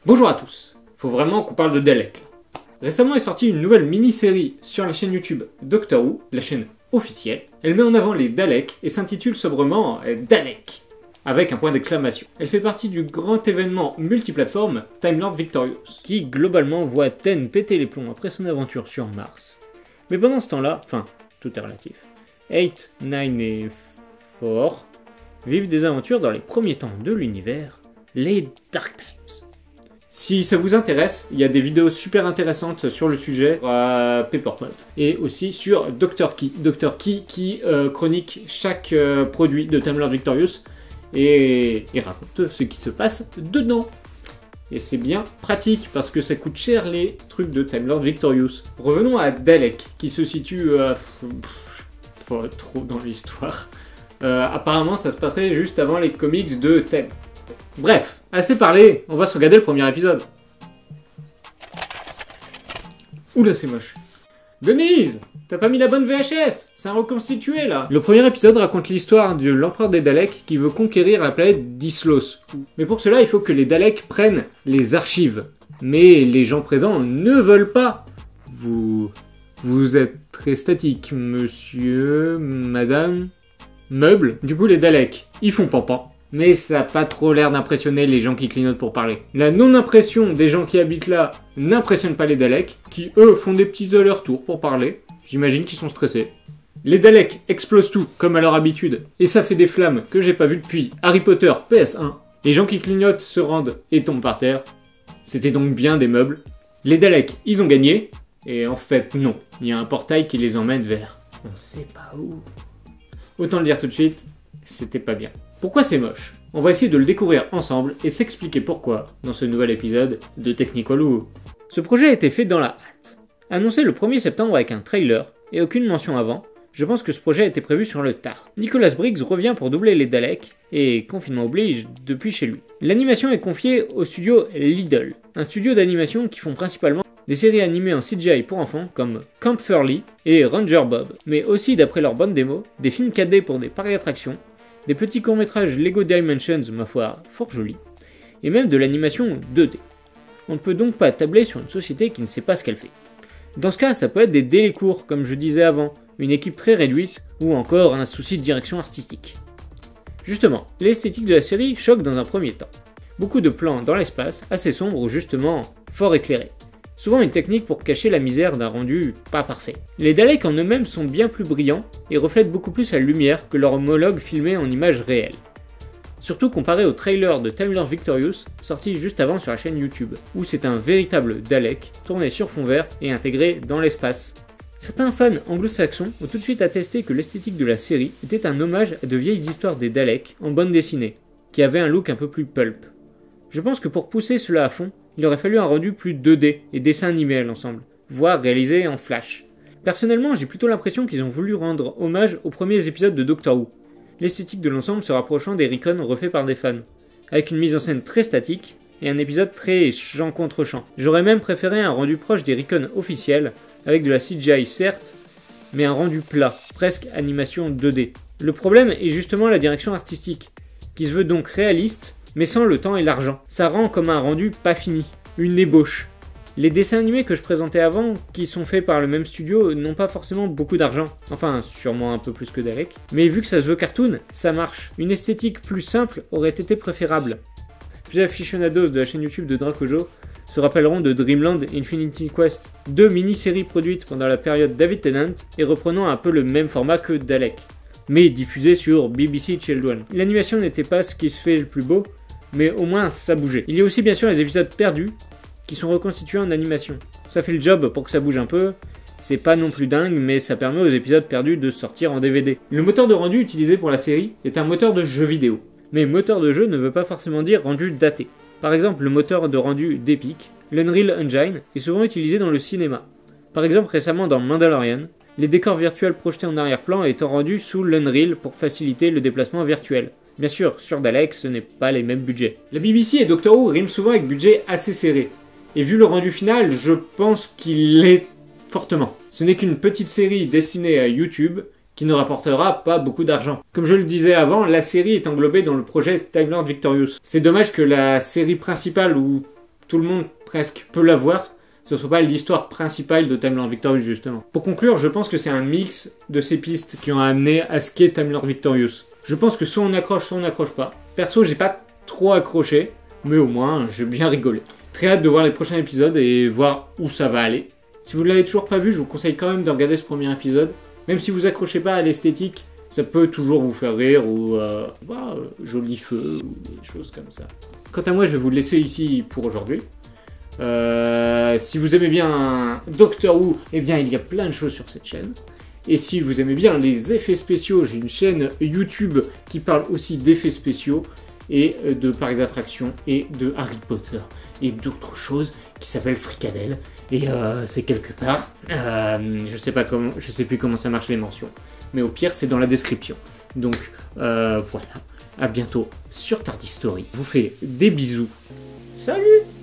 Bonjour à tous, faut vraiment qu'on parle de Dalek. Récemment est sortie une nouvelle mini-série sur la chaîne YouTube Doctor Who, la chaîne officielle. Elle met en avant les Daleks et s'intitule sobrement Dalek, avec un point d'exclamation. Elle fait partie du grand événement multiplateforme Time Lord Victorious, qui globalement voit Ten péter les plombs après son aventure sur Mars. Mais pendant ce temps-là, enfin, tout est relatif, 8, 9 et 4 vivent des aventures dans les premiers temps de l'univers, les Dark Times. Si ça vous intéresse, il y a des vidéos super intéressantes sur le sujet à Paperpot et aussi sur Dr. Key. Dr. Key qui chronique chaque produit de Time Lord Victorious et raconte ce qui se passe dedans. Et c'est bien pratique parce que ça coûte cher les trucs de Time Lord Victorious. Revenons à Dalek qui se situe pas trop dans l'histoire. Apparemment ça se passerait juste avant les comics de Ten. Bref, assez parlé, on va se regarder le premier épisode. Oula, c'est moche. Denise, t'as pas mis la bonne VHS, c'est un reconstitué là. Le premier épisode raconte l'histoire de l'empereur des Daleks qui veut conquérir la planète d'Islos. Mais pour cela, il faut que les Daleks prennent les archives. Mais les gens présents ne veulent pas. Vous êtes très statique, monsieur, madame, meuble. Du coup, les Daleks, ils font pampan. Mais ça n'a pas trop l'air d'impressionner les gens qui clignotent pour parler. La non-impression des gens qui habitent là n'impressionne pas les Daleks, qui eux font des petits allers-retours pour parler. J'imagine qu'ils sont stressés. Les Daleks explosent tout, comme à leur habitude, et ça fait des flammes que j'ai pas vues depuis Harry Potter PS1. Les gens qui clignotent se rendent et tombent par terre. C'était donc bien des meubles. Les Daleks, ils ont gagné, et en fait non. Il y a un portail qui les emmène vers... on sait pas où. Autant le dire tout de suite, c'était pas bien. Pourquoi c'est moche? On va essayer de le découvrir ensemble et s'expliquer pourquoi dans ce nouvel épisode de Technical Who. Ce projet a été fait dans la hâte. Annoncé le 1er septembre avec un trailer et aucune mention avant, je pense que ce projet a été prévu sur le tard. Nicholas Briggs revient pour doubler les Daleks et, confinement oblige, depuis chez lui. L'animation est confiée au studio Lidl, un studio d'animation qui font principalement des séries animées en CGI pour enfants comme Camp Furley et Ranger Bob, mais aussi d'après leur bande démo, des films 4D pour des parcs d'attractions, des petits courts-métrages Lego Dimensions, ma foi, fort jolis, et même de l'animation 2D. On ne peut donc pas tabler sur une société qui ne sait pas ce qu'elle fait. Dans ce cas, ça peut être des délais courts, comme je disais avant, une équipe très réduite, ou encore un souci de direction artistique. Justement, l'esthétique de la série choque dans un premier temps. Beaucoup de plans dans l'espace, assez sombres ou justement fort éclairés. Souvent une technique pour cacher la misère d'un rendu pas parfait. Les Daleks en eux-mêmes sont bien plus brillants et reflètent beaucoup plus la lumière que leur homologue filmé en images réelles. Surtout comparé au trailer de Time Lord Victorious sorti juste avant sur la chaîne YouTube, où c'est un véritable Dalek tourné sur fond vert et intégré dans l'espace. Certains fans anglo-saxons ont tout de suite attesté que l'esthétique de la série était un hommage à de vieilles histoires des Daleks en bande dessinée, qui avaient un look un peu plus pulp. Je pense que pour pousser cela à fond, il aurait fallu un rendu plus 2D et dessin animé à l'ensemble, voire réalisé en flash. Personnellement, j'ai plutôt l'impression qu'ils ont voulu rendre hommage aux premiers épisodes de Doctor Who, l'esthétique de l'ensemble se rapprochant des recons refaits par des fans, avec une mise en scène très statique et un épisode très champ contre champ. J'aurais même préféré un rendu proche des recons officiels, avec de la CGI certes, mais un rendu plat, presque animation 2D. Le problème est justement la direction artistique, qui se veut donc réaliste, mais sans le temps et l'argent. Ça rend comme un rendu pas fini, une ébauche. Les dessins animés que je présentais avant, qui sont faits par le même studio, n'ont pas forcément beaucoup d'argent. Enfin, sûrement un peu plus que Dalek. Mais vu que ça se veut cartoon, ça marche. Une esthétique plus simple aurait été préférable. Plus aficionados de la chaîne YouTube de Dracojo se rappelleront de Dreamland Infinity Quest, deux mini-séries produites pendant la période David Tennant et reprenant un peu le même format que Dalek, mais diffusées sur BBC Children. L'animation n'était pas ce qui se fait le plus beau, mais au moins ça bougeait. Il y a aussi bien sûr les épisodes perdus, qui sont reconstitués en animation. Ça fait le job pour que ça bouge un peu, c'est pas non plus dingue, mais ça permet aux épisodes perdus de sortir en DVD. Le moteur de rendu utilisé pour la série est un moteur de jeu vidéo, mais moteur de jeu ne veut pas forcément dire rendu daté. Par exemple, le moteur de rendu d'Epic, l'Unreal Engine, est souvent utilisé dans le cinéma. Par exemple, récemment dans Mandalorian, les décors virtuels projetés en arrière-plan étant rendus sous l'Unreal pour faciliter le déplacement virtuel. Bien sûr, sur Dalek, ce n'est pas les mêmes budgets. La BBC et Doctor Who riment souvent avec budget assez serré. Et vu le rendu final, je pense qu'il l'est fortement. Ce n'est qu'une petite série destinée à YouTube qui ne rapportera pas beaucoup d'argent. Comme je le disais avant, la série est englobée dans le projet Time Lord Victorious. C'est dommage que la série principale, ou tout le monde presque peut la voir, ce ne soit pas l'histoire principale de Time Lord Victorious, justement. Pour conclure, je pense que c'est un mix de ces pistes qui ont amené à ce qu'est Time Lord Victorious. Je pense que soit on accroche, soit on n'accroche pas. Perso, j'ai pas trop accroché, mais au moins, j'ai bien rigolé. Très hâte de voir les prochains épisodes et voir où ça va aller. Si vous ne l'avez toujours pas vu, je vous conseille quand même de regarder ce premier épisode. Même si vous accrochez pas à l'esthétique, ça peut toujours vous faire rire ou joli feu ou des choses comme ça. Quant à moi, je vais vous le laisser ici pour aujourd'hui. Si vous aimez bien Doctor Who, eh bien il y a plein de choses sur cette chaîne. Et si vous aimez bien les effets spéciaux, j'ai une chaîne YouTube qui parle aussi d'effets spéciaux et de parcs d'attractions et de Harry Potter et d'autres choses qui s'appelle Fricadelle. Et c'est quelque part, je sais plus comment ça marche les mentions, mais au pire c'est dans la description. Donc voilà, à bientôt sur Tardy Story. Je vous fais des bisous. Salut!